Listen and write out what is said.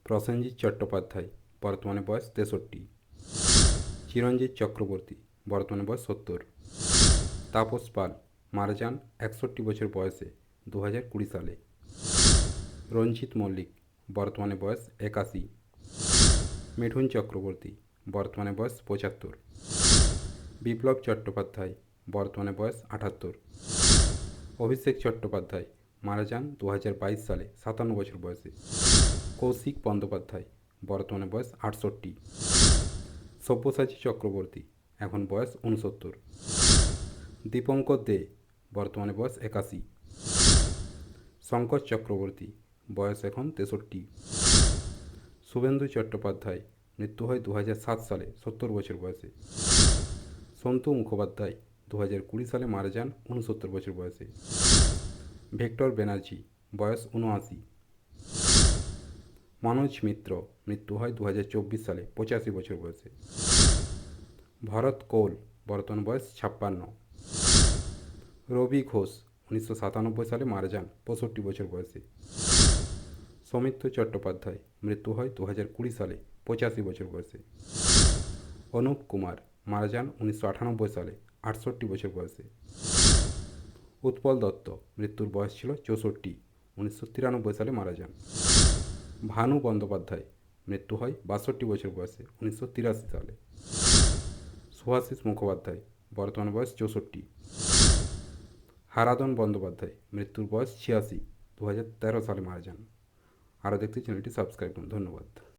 প্রসেনজিৎ চট্টোপাধ্যায়, বর্তমানে বয়স 63। চিরঞ্জিত চক্রবর্তী, বর্তমানে বয়স 70। তাপস পাল, মারা যান 61 বছর বয়সে 2020 সালে। রঞ্জিত মল্লিক, বর্তমানে বয়স 81। মিঠুন চক্রবর্তী, বর্তমানে বয়স 75। বিপ্লব চট্টোপাধ্যায়, বর্তমানে বয়স 78। অভিষেক চট্টোপাধ্যায়, মারা যান 2022 সালে 57 বছর বয়সে। কৌশিক বন্দ্যোপাধ্যায়, বর্তমানে বয়স 68। সব্যসাচী চক্রবর্তী, এখন বয়স 69। দীপঙ্কর দে, বর্তমানে বয়স 81। শঙ্কর চক্রবর্তী, বয়স এখন 63। শুভেন্দু চট্টোপাধ্যায়, মৃত্যু হয় 2007 সালে 70 বছর বয়সে। সন্তু মুখোপাধ্যায়, 2020 সালে মারা যান 69 বছর বয়সে। ভিক্টর ব্যানার্জি, বয়স 79। মনোজ মিত্র, মৃত্যু হয় 2024 সালে 85 বছর বয়সে। ভরত কৌল, বর্তমান বয়স 56। রবি ঘোষ, 1997 সালে মারা যান 65 বছর বয়সে। সৌমিত্র চট্টোপাধ্যায়, মৃত্যু হয় 2020 সালে 85 বছর বয়সে। অনুপ কুমার, মারা যান 1998 সালে 68 বছর বয়সে। উৎপল দত্ত, মৃত্যুর বয়স ছিল 64, 1993 সালে মারা যান। ভানু বন্দ্যোপাধ্যায়, মৃত্যু হয় 62 বছর বয়সে 1983 সালে। শুভাশিস মুখোপাধ্যায়, বর্তমান বয়স 64। হারাধন বন্দ্যোপাধ্যায়, মৃত্যুর বয়স 86, 2013 সালে মারা যান। আরও দেখতে চ্যানেলটি সাবস্ক্রাইব করুন। ধন্যবাদ।